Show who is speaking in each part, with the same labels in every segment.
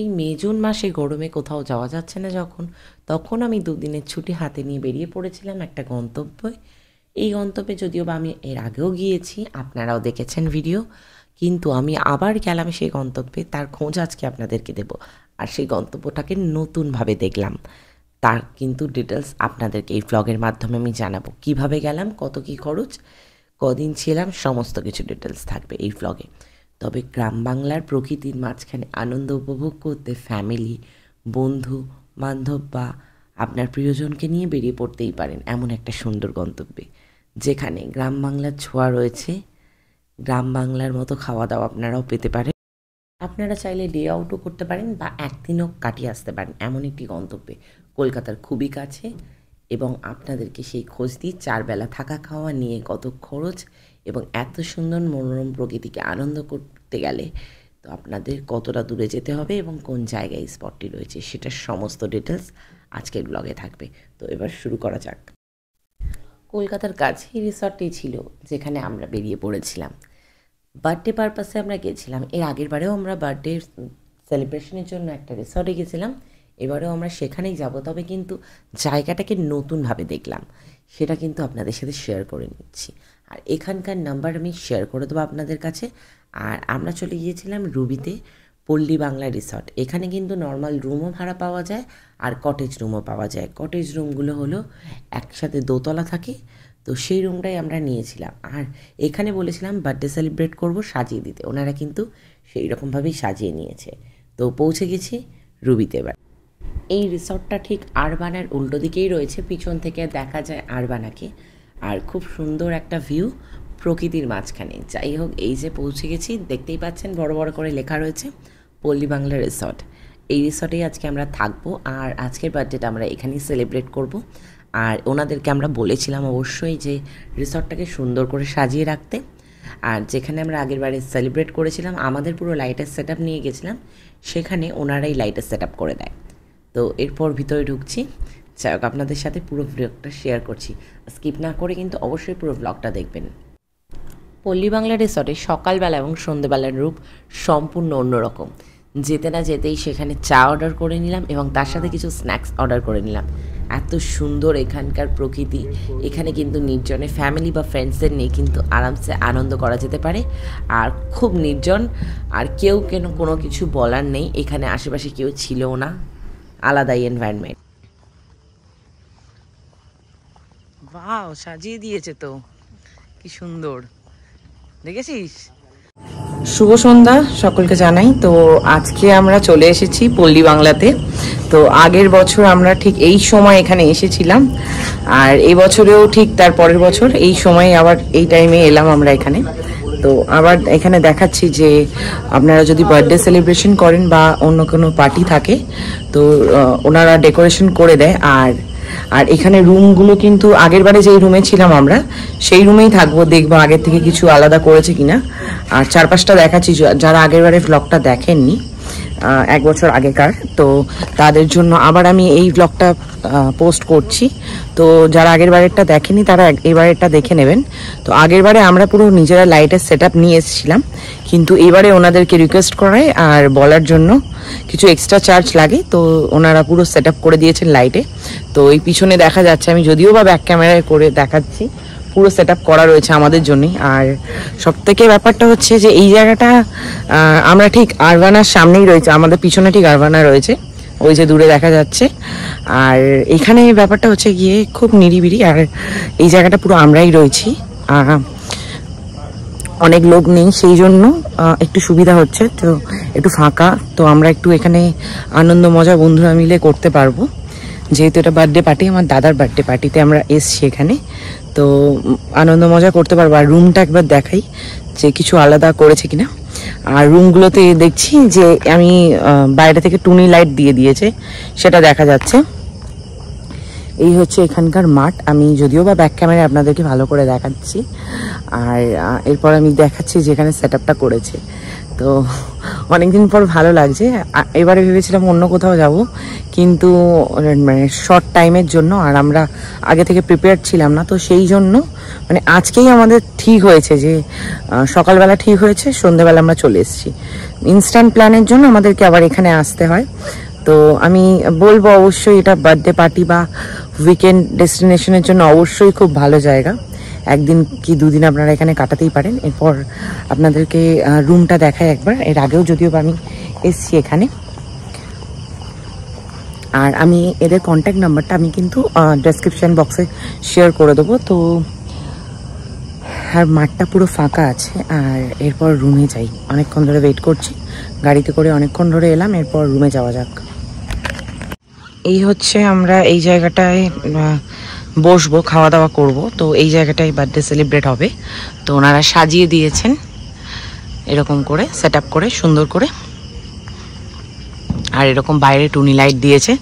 Speaker 1: এই May June মাসে গরমে কোথাও যাওয়া যাচ্ছে না যখন, তখন আমি দুদিনের ছুটি হাতে নিয়ে বেরিয়ে পড়েছিলাম একটা গন্তব্যে। এই গন্তব্যে যদিও বা আমি এর আগেও গিয়েছি, আপনারাও দেখেছেন ভিডিও, কিন্তু আমি আবার গেলাম সেই গন্তব্যে। তার খোঁজ আজকে আপনাদেরকে দেব, আর সেই গন্তব্যটাকে নতুনভাবে দেখলাম। তার কিন্তু ডিটেলস আপনাদেরকে এই ব্লগের মাধ্যমে আমি জানাবো। কিভাবে গেলাম, কত কী খরচ, কদিন ছিলাম, সমস্ত কিছু ডিটেলস থাকবে এই ব্লগে। তবে গ্রাম বাংলার প্রকৃতির মাঝখানে আনন্দ উপভোগ করতে ফ্যামিলি, বন্ধু বান্ধব বা আপনার প্রিয়জনকে নিয়ে বেরিয়ে পড়তেই পারেন এমন একটা সুন্দর গন্তব্যে, যেখানে গ্রাম বাংলার ছোঁয়া রয়েছে। গ্রাম বাংলার মতো খাওয়া দাওয়া আপনারাও পেতে পারেন। আপনারা চাইলে ডে আউটও করতে পারেন বা একদিনও কাটিয়ে আসতে পারেন এমন একটি গন্তব্যে, কলকাতার খুবই কাছে। এবং আপনাদেরকে সেই খোঁজ দিই 4 বেলা থাকা খাওয়া নিয়ে কত খরচ, এবং এত সুন্দর মনোরম প্রকৃতিকে আনন্দ করতে গেলে তো আপনাদের কতটা দূরে যেতে হবে এবং কোন জায়গায় স্পটটি রয়েছে, সেটার সমস্ত ডিটেলস আজকের ব্লগে থাকবে। তো এবার শুরু করা যাক। কলকাতার কাছেই রিসর্টটি ছিল যেখানে আমরা বেরিয়ে পড়েছিলাম। বার্থডে পারপাসে আমরা গেছিলাম। এর আগের বারেও আমরা বার্থডে সেলিব্রেশনের জন্য একটা রিসর্টে গেছিলাম, এবারেও আমরা সেখানেই যাব। তবে কিন্তু জায়গাটাকে নতুনভাবে দেখলাম, সেটা কিন্তু আপনাদের সাথে শেয়ার করে নিচ্ছি। আর এখানকার নাম্বার আমি শেয়ার করে দেবো আপনাদের কাছে। আর আমরা চলে গিয়েছিলাম রুবিতে, পল্লী বাংলা রিসর্ট। এখানে কিন্তু নর্মাল রুমও ভাড়া পাওয়া যায় আর কটেজ রুমও পাওয়া যায়। কটেজ রুমগুলো হলো একসাথে দোতলা থাকে, তো সেই রুমটাই আমরা নিয়েছিলাম। আর এখানে বলেছিলাম বার্থডে সেলিব্রেট করব, সাজিয়ে দিতে। ওনারা কিন্তু সেই রকমভাবেই সাজিয়ে নিয়েছে। তো পৌঁছে গেছি রুবিতে। এবার এই রিসর্টটা ঠিক আরবানার উল্টো দিকেই রয়েছে, পিছন থেকে দেখা যায় আরবানাকে। আর খুব সুন্দর একটা ভিউ প্রকৃতির মাঝখানে। যাই হোক, এই যে পৌঁছে গেছি, দেখতেই পাচ্ছেন বড় বড় করে লেখা রয়েছে পল্লী বাংলা রিসর্ট। এই রিসর্টেই আজকে আমরা থাকবো, আর আজকের বার্থডেটা আমরা এখানেই সেলিব্রেট করব। আর ওনাদেরকে আমরা বলেছিলাম অবশ্যই যে রিসর্টটাকে সুন্দর করে সাজিয়ে রাখতে। আর যেখানে আমরা আগের বারে সেলিব্রেট করেছিলাম, আমাদের পুরো লাইটের সেট আপ নিয়ে গেছিলাম, সেখানে ওনারাই লাইটের সেট আপ করে দেয়। তো এরপর ভিতরে ঢুকছি। যাই হোক, আপনাদের সাথে পুরো ব্লগটা শেয়ার করছি, স্কিপ না করে কিন্তু অবশ্যই পুরো ব্লগটা দেখবেন। পল্লী বাংলা রিসর্টে সকালবেলা এবং সন্ধ্যেবেলার রূপ সম্পূর্ণ অন্যরকম। যেতে না যেতেই সেখানে চা অর্ডার করে নিলাম এবং তার সাথে কিছু স্ন্যাক্স অর্ডার করে নিলাম। এত সুন্দর এখানকার প্রকৃতি, এখানে কিন্তু নির্জনে ফ্যামিলি বা ফ্রেন্ডসদের নিয়ে কিন্তু আরামসে আনন্দ করা যেতে পারে। আর খুব নির্জন, আর কেউ কোনো কিছু বলার নেই। এখানে আশেপাশে কেউ ছিলও না, আলাদাই এনভায়রনমেন্ট। বাহ, সাজিয়ে দিয়েছে তো, কি সুন্দর, দেখেছিস? শুভ সন্ধ্যা সকলকে জানাই। তো আজকে আমরা চলে এসেছি পল্লী বাংলাতে। তো আগের বছর আমরা ঠিক এই সময় এখানে এসেছিলাম, আর এই বছরেও ঠিক তার পরের বছর এই সময় আবার এই টাইমে এলাম আমরা এখানে। তো আবার এখানে দেখাচ্ছি যে আপনারা যদি বার্থডে সেলিব্রেশন করেন বা অন্য কোনো পার্টি থাকে, তো ওনারা ডেকোরেশন করে দেয়। আর এখানে রুমগুলো কিন্তু আগের বারে যেই রুমে ছিলাম আমরা, সেই রুমেই থাকবো, দেখবো আগের থেকে কিছু আলাদা করেছে কিনা। আর চারপাশটা দেখাচ্ছি, যারা আগের বারে ব্লগটা দেখেননি, 1 বছর আগেকার, তো তাদের জন্য আবার আমি এই ব্লগটা পোস্ট করছি। তো যারা আগের বারেরটা দেখেনি তারা এবারেরটা দেখে নেবেন। তো আগের বারে আমরা পুরো নিজেরা লাইটের সেট আপ নিয়ে এসেছিলাম, কিন্তু এবারে ওনাদেরকে রিকোয়েস্ট করায় আর বলার জন্য কিছু এক্সট্রা চার্জ লাগে, তো ওনারা পুরো সেট আপ করে দিয়েছেন লাইটে। তো এই পিছনে দেখা যাচ্ছে, আমি যদিও বা ব্যাক ক্যামেরায় করে দেখাচ্ছি, পুরো সেট আপ করা রয়েছে আমাদের জন্যই। আর সব থেকে ব্যাপারটা হচ্ছে যে এই জায়গাটা আমরা ঠিক আরবানার সামনেই রয়েছে, আমাদের পিছনে ঠিক আরবানা রয়েছে, ওই যে দূরে দেখা যাচ্ছে। আর এখানে ব্যাপারটা হচ্ছে গিয়ে খুব নিরিবিলি, আর এই জায়গাটা পুরো আমরাই রয়েছি, অনেক লোক নেই, সেই জন্য একটু সুবিধা হচ্ছে। তো একটু ফাঁকা, তো আমরা একটু এখানে আনন্দ মজা বন্ধুরা মিলে করতে পারবো, যেহেতু এটা বার্থডে পার্টি, আমার দাদার বার্থডে পার্টিতে আমরা এসছি এখানে, তো আনন্দ মজা করতে পারবো। আর রুমটা একবার দেখাই যে কিছু আলাদা করেছে কিনা। আর রুমগুলোতে দেখছি যে আমি বাইরে থেকে টুনি লাইট দিয়ে দিয়েছে, সেটা দেখা যাচ্ছে। এই হচ্ছে এখানকার মাঠ, আমি যদিও বা ব্যাক ক্যামেরায় আপনাদেরকে ভালো করে দেখাচ্ছি। আর এরপর আমি দেখাচ্ছি যেখানে সেট আপটা করেছে। তো অনেকদিন পর ভালো লাগছে। এবারে ভেবেছিলাম অন্য কোথাও যাব, কিন্তু মানে শর্ট টাইমের জন্য, আর আমরা আগে থেকে প্রিপেয়ার ছিলাম না, তো সেই জন্য মানে আজকেই আমাদের ঠিক হয়েছে যে সকালবেলা ঠিক হয়েছে, সন্ধ্যেবেলা আমরা চলে এসেছি। ইনস্ট্যান্ট প্ল্যানের জন্য আমাদেরকে আবার এখানে আসতে হয়। তো আমি বলবো অবশ্যই এটা বার্থডে পার্টি বা উইকেন্ড ডেস্টিনেশনের জন্য অবশ্যই খুব ভালো জায়গা। একদিন কি দুদিন আপনারা এখানে কাটাতেই পারেন। এরপর আপনাদেরকে রুমটা দেখাই একবার। এর আগেও যদিও আমি এসছি এখানে। আর আমি এদের কন্ট্যাক্ট নাম্বারটা আমি কিন্তু ডেসক্রিপশন বক্সে শেয়ার করে দেবো। তো আর মাঠটা পুরো ফাঁকা আছে। আর এরপর রুমে যাই, অনেকক্ষণ ধরে ওয়েট করছি, গাড়িতে করে অনেকক্ষণ ধরে এলাম, এরপর রুমে যাওয়া যাক। এই হচ্ছে আমরা এই জায়গাটায় বসবো, খাওয়া দাওয়া করব। তো এই জায়গাটায় বার্থডে সেলিব্রেট হবে। তো ওনারা সাজিয়ে দিয়েছেন এরকম করে, সেট আপ করে সুন্দর করে। আর এরকম বাইরে টুনি লাইট দিয়েছে।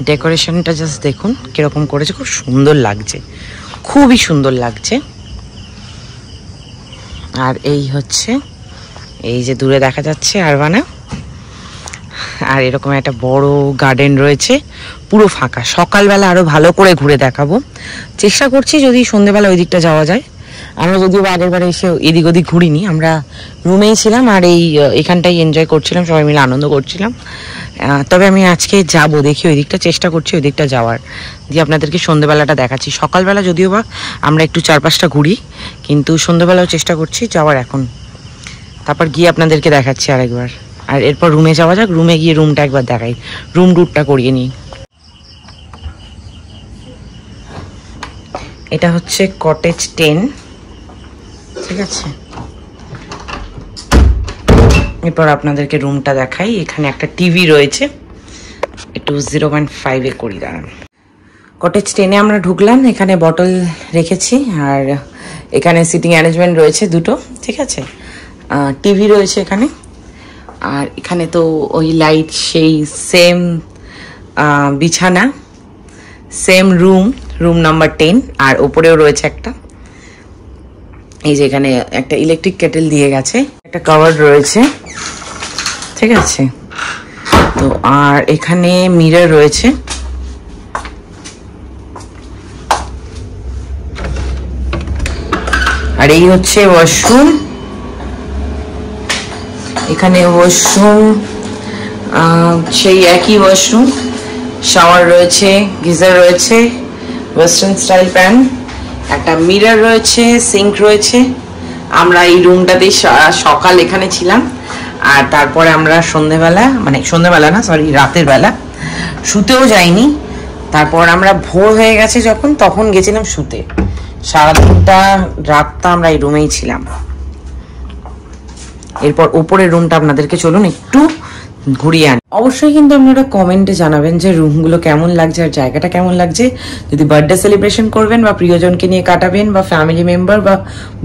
Speaker 1: ডেকোরেশনটা জাস্ট দেখুন কিরকম করেছে, খুব সুন্দর লাগছে, খুবই সুন্দর লাগছে। আর এই হচ্ছে, এই যে দূরে দেখা যাচ্ছে আরবানা। আর এরকম একটা বড় গার্ডেন রয়েছে, পুরো ফাঁকা। সকালবেলা আরো ভালো করে ঘুরে দেখাবো, চেষ্টা করছি যদি সন্ধ্যেবেলা ওই দিকটা যাওয়া যায়। আমরা যদিও আগের বারে এসে এদিক ওদিক ঘুরিনি, আমরা রুমেই ছিলাম আর এখানটাই এনজয় করছিলাম, সবাই মিলে আনন্দ করছিলাম। তবে আমি আজকে যাব, দেখি ওই দিকটা, চেষ্টা করছি ওই দিকটা যাওয়ার, দিয়ে আপনাদেরকে সন্ধ্যেবেলাটা দেখাচ্ছি। সকালবেলা যদিও বা আমরা একটু চারপাশটা ঘুরি, কিন্তু সন্ধ্যেবেলাও চেষ্টা করছি যাওয়ার এখন। তারপর গিয়ে আপনাদেরকে দেখাচ্ছি আরেকবার। আর এরপর রুমে যাওয়া যাক, রুমে গিয়ে রুমটা একবার দেখাই, রুম ট্যুরটা করিয়ে নিই। এটা হচ্ছে কটেজ 10, ঠিক আছে। এরপর আপনাদেরকে রুমটা দেখাই। এখানে একটা টিভি রয়েছে, একটু 0.5 করি দাঁড়ান। কটেজ 10-এ আমরা ঢুকলাম, এখানে বটল রেখেছি। আর এখানে সিটিং অ্যারেঞ্জমেন্ট রয়েছে দুটো, ঠিক আছে। টিভি রয়েছে এখানে। আর এখানে তো ওই লাইট, সেই সেম বিছানা, সেম রুম নাম্বার 10। আর ওপরেও রয়েছে একটা, এই যে এখানে একটা ইলেকট্রিক কেটেল দিয়ে গেছে, একটা কভার রয়েছে, ঠিক আছে। তো আর এখানে মিরর রয়েছে। আর এই হচ্ছে ওয়াশরুম। এখানে ওয়াশরুম, সেই একই ওয়াশরুম, শাওয়ার রয়েছে, গিজার রয়েছে, ওয়েস্টার্ন স্টাইল প্যান, একটা মিরর রয়েছে, সিঙ্ক রয়েছে। আমরা এই রুমটাতে সকাল এখানে ছিলাম। আর তারপরে আমরা সন্ধ্যেবেলা না, সরি, রাতের বেলা শুতেও যাইনি। তারপর আমরা ভোর হয়ে গেছে যখন, তখন গেছিলাম শুতে। সারাদিনটা রাতটা আমরা এই রুমেই ছিলাম। এরপর উপরের রুমটা আপনাদেরকে চলুন একটু ঘুরিয়ে আনি। অবশ্যই কিন্তু আপনারা কমেন্টে জানাবেন যে রুমগুলো কেমন লাগছে আর জায়গাটা কেমন লাগছে। যদি বার্থডে সেলিব্রেশন করবেন বা প্রিয়জনকে নিয়ে কাটাবেন বা ফ্যামিলি মেম্বার বা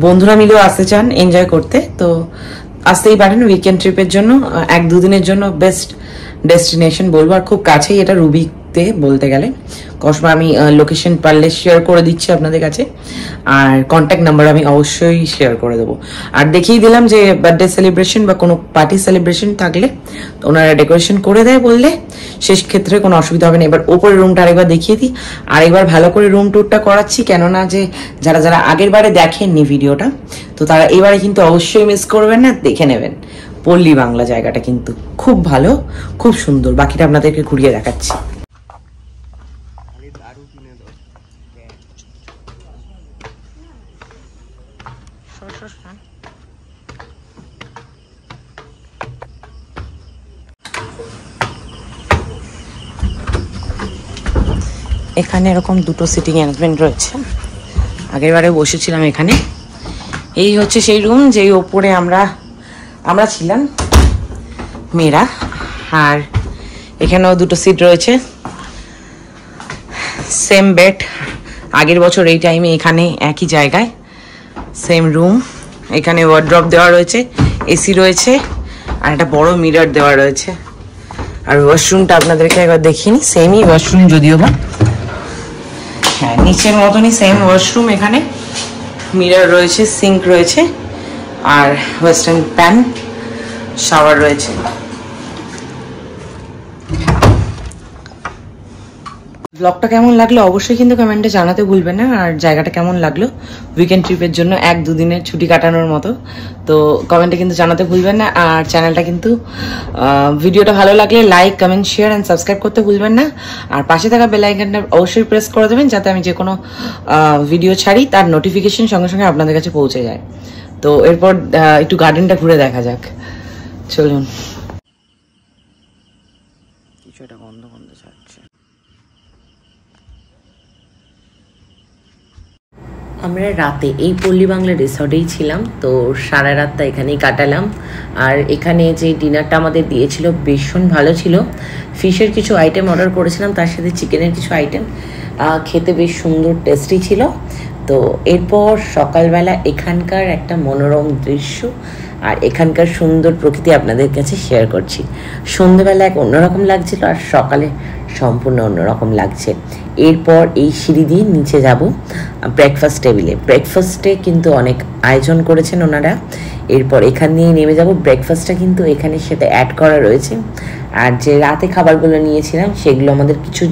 Speaker 1: বন্ধুরা মিলেও আসতে চান এনজয় করতে, তো আসতেই পারেন। উইকেন্ড ট্রিপের জন্য 1-2 দিনের জন্য বেস্ট ডেস্টিনেশন বলবো। আর খুব কাছেই এটা, রুবিতে বলতে গেলে। কসমা আমি লোকেশন পারলে শেয়ার করে দিচ্ছি আপনাদের কাছে, আর কন্ট্যাক্ট নাম্বার আমি অবশ্যই শেয়ার করে দেবো। আর দেখিয়ে দিলাম যে বার্থডে সেলিব্রেশন বা কোনো পার্টি সেলিব্রেশন থাকলে ওনারা ডেকোরেশন করে দেয় বললে, শেষ ক্ষেত্রে কোনো অসুবিধা হবে না। এবার ওপরের রুমটা আরেকবার দেখিয়ে দিই, আরেকবার ভালো করে রুম ট্যুরটা করাচ্ছি, কেননা যে যারা আগের বারে দেখেননি ভিডিওটা, তো তারা এবারে কিন্তু অবশ্যই মিস করবেন না, দেখে নেবেন। পল্লী বাংলা জায়গাটা কিন্তু খুব ভালো, খুব সুন্দর। বাকিটা আপনাদেরকে ঘুরিয়ে দেখাচ্ছি। এখানে এরকম দুটো সিটিং অ্যারেঞ্জমেন্ট রয়েছে, আগের বারে বসেছিলাম এখানে। এই হচ্ছে সেই রুম যেই ওপরে আমরা ছিলাম মেয়েরা। আর এখানেও দুটো সিট রয়েছে, সেম বেড। আগের বছর এই টাইমে এখানে একই জায়গায়, সেম রুম। এখানে ওয়ার্ড্রপ দেওয়া রয়েছে, এসি রয়েছে, আর একটা বড় মিরর দেওয়া রয়েছে। আর ওয়াশরুমটা আপনাদেরকে একবার দেখিয়ে নিই, সেমই ওয়াশরুম যদিও বা, হ্যাঁ নিচের মতনই সেম ওয়াশরুম। এখানে মিরর রয়েছে, সিঙ্ক রয়েছে, আর ওয়েস্টার্ন প্যান, শাওয়ার রয়েছে। ব্লগটা কেমন লাগলো অবশ্যই কিন্তু কমেন্টে জানাতে ভুলবেন না। আর জায়গাটা কেমন লাগলো উইকেন্ড ট্রিপের জন্য 1-2 দিনের ছুটি কাটানোর মতো, তো কমেন্টে কিন্তু জানাতে ভুলবেন না। আর চ্যানেলটা কিন্তু ভিডিওটা ভালো লাগলে like, comment, share and subscribe করতে ভুলবেন না। আর পাশে থাকা বেল আইকনটা অবশ্যই প্রেস করে দেবেন যাতে আমি যে কোনো ভিডিও ছাড়ি তার নোটিফিকেশন সঙ্গে সঙ্গে আপনাদের কাছে পৌঁছে যায়। তো এরপর একটু গার্ডেনটা ঘুরে দেখা যাক, চলুন। কিছু একটা গন্ধ গন্ধ ছাড়ছে। আমরা রাতে এই পল্লী বাংলা রিসর্টেই ছিলাম, তো সারা রাতটা এখানেই কাটালাম। আর এখানে যে ডিনারটা আমাদের দিয়েছিল ভীষণ ভালো ছিল। ফিশের কিছু আইটেম অর্ডার করেছিলাম, তার সাথে চিকেনের কিছু আইটেম, খেতে বেশ সুন্দর টেস্টি ছিল। তো এরপর সকালবেলা এখানকার একটা মনোরম দৃশ্য আর এখানকার সুন্দর প্রকৃতি আপনাদের কাছে শেয়ার করছি। সন্ধ্যেবেলা এক অন্যরকম লাগছিল আর সকালে সম্পূর্ণ অন্যরকম লাগছে। এরপর এই সিঁড়ি দিয়ে নিচে যাব ব্রেকফাস্ট টেবিলে। ব্রেকফাস্টে কিন্তু অনেক আয়োজন করেছেন ওনারা। এরপর এখান দিয়ে নেমে যাব। ব্রেকফাস্টটা কিন্তু এখানের সাথে অ্যাড করা রয়েছে। আর যে রাতে খাবারগুলো নিয়েছিলাম সেগুলো আমাদের কিছু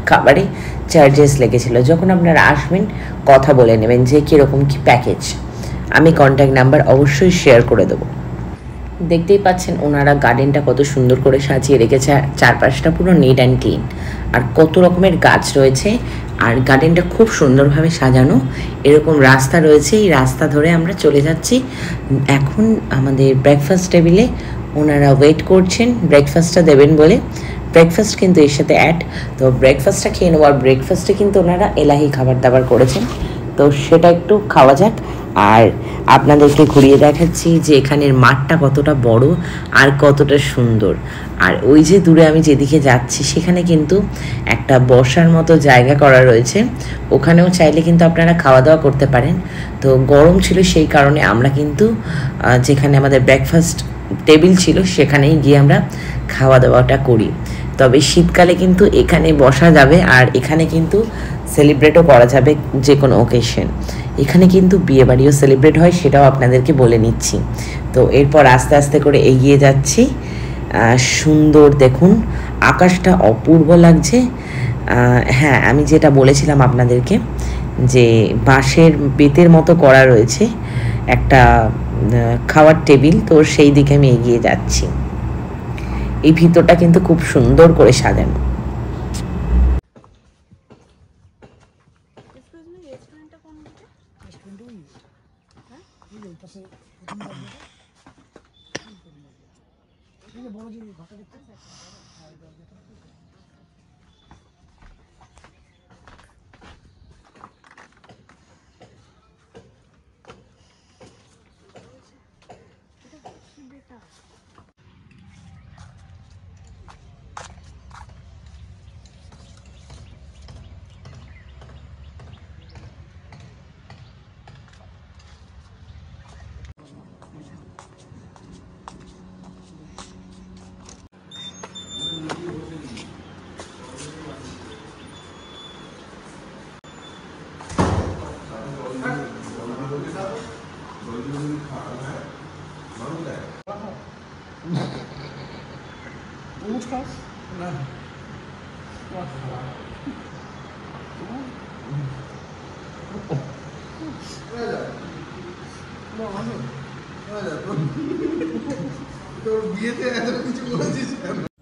Speaker 1: খাবারে চার্জেস লেগেছিলো। যখন আপনারা আসবেন কথা বলে নেবেন যে কীরকম কী প্যাকেজ। আমি কন্ট্যাক্ট নাম্বার অবশ্যই শেয়ার করে দেবো। দেখতেই পাচ্ছেন ওনারা গার্ডেনটা কত সুন্দর করে সাজিয়ে রেখেছে, চারপাশটা পুরো নিট অ্যান্ড ক্লিন। আর কত রকমের গাছ রয়েছে, আর গার্ডেনটা খুব সুন্দরভাবে সাজানো। এরকম রাস্তা রয়েছে, এই রাস্তা ধরে আমরা চলে যাচ্ছি। এখন আমাদের ব্রেকফাস্ট টেবিলে ওনারা ওয়েট করছেন ব্রেকফাস্টটা দেবেন বলে। ব্রেকফাস্ট কিন্তু এর সাথে অ্যাড, তো ব্রেকফাস্টটা খেয়ে নেবো। আর ব্রেকফাস্টে কিন্তু ওনারা এলাহি খাবার দাবার করেছেন, তো সেটা একটু খাওয়া যাক। আর আপনাদেরকে ঘুরিয়ে দেখাচ্ছি যে এখানের মাঠটা কতটা বড় আর কতটা সুন্দর। আর ওই যে দূরে আমি যেদিকে যাচ্ছি সেখানে কিন্তু একটা বসার মতো জায়গা করা রয়েছে, ওখানেও চাইলে কিন্তু আপনারা খাওয়া দাওয়া করতে পারেন। তো গরম ছিল সেই কারণে আমরা কিন্তু যেখানে আমাদের ব্রেকফাস্ট টেবিল ছিল সেখানেই গিয়ে আমরা খাওয়া দাওয়াটা করি। তবে শীতকালে কিন্তু এখানে বসা যাবে আর এখানে কিন্তু সেলিব্রেটও করা যাবে যে কোনো ওকেশন। এখানে কিন্তু বিয়েবাড়িও সেলিব্রেট হয়, সেটাও আপনাদেরকে বলে নিচ্ছি। তো এরপর আস্তে আস্তে করে এগিয়ে যাচ্ছি। সুন্দর দেখুন, আকাশটা অপূর্ব লাগছে। হ্যাঁ, আমি যেটা বলেছিলাম আপনাদেরকে যে বাঁশের বেতের মতো করা রয়েছে একটা খাওয়ার টেবিল, তো সেই দিকে আমি এগিয়ে যাচ্ছি। এই ভিতরটা কিন্তু খুব সুন্দর করে সাজানো।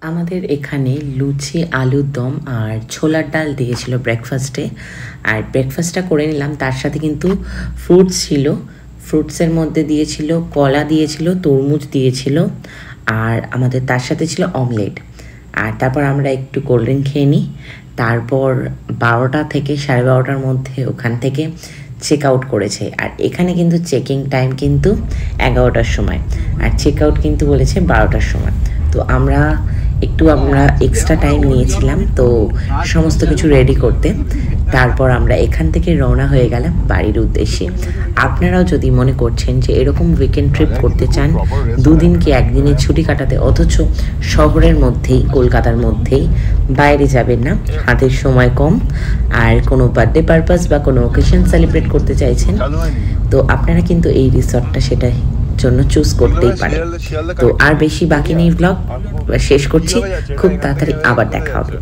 Speaker 1: আমাদের এখানে লুচি, আলুর দম আর ছোলার ডাল দিয়েছিল ব্রেকফাস্টে। আর ব্রেকফাস্টটা করে নিলাম, তার সাথে কিন্তু ফ্রুটস ছিল। ফ্রুটসের মধ্যে দিয়েছিল কলা, দিয়েছিল তরমুজ, দিয়েছিল আর আমাদের তার সাথে ছিল অমলেট। আর তারপর আমরা একটু কোল্ড ড্রিঙ্ক খেয়ে নিই। তারপর 12টা থেকে 12:30টার মধ্যে ওখান থেকে চেক আউট করেছে। আর এখানে কিন্তু চেকিং টাইম কিন্তু 11টার সময়, আর চেক আউট কিন্তু বলেছে 12টার সময়। তো আমরা এক্সট্রা টাইম নিয়েছিলাম তো সমস্ত কিছু রেডি করতে। তারপর আমরা এখান থেকে রওনা হয়ে গেলাম বাড়ির উদ্দেশ্যে। আপনারাও যদি মনে করছেন যে এরকম উইকেন্ড ট্রিপ করতে চান, 2 দিন কি 1 দিনের ছুটি কাটাতে, অথচ শহরের মধ্যেই, কলকাতার মধ্যেই, বাইরে যাবেন না, হাতের সময় কম, আর কোনো বার্থডে পারপাস বা কোনো ওকেশন সেলিব্রেট করতে চাইছেন, তো আপনারা কিন্তু এই রিসর্টটা সেটাই জন্য চুজ করতেই পারে। তো আর বেশি বাকি নেই, ব্লগ শেষ করছি। খুব তাড়াতাড়ি আবার দেখা হবে।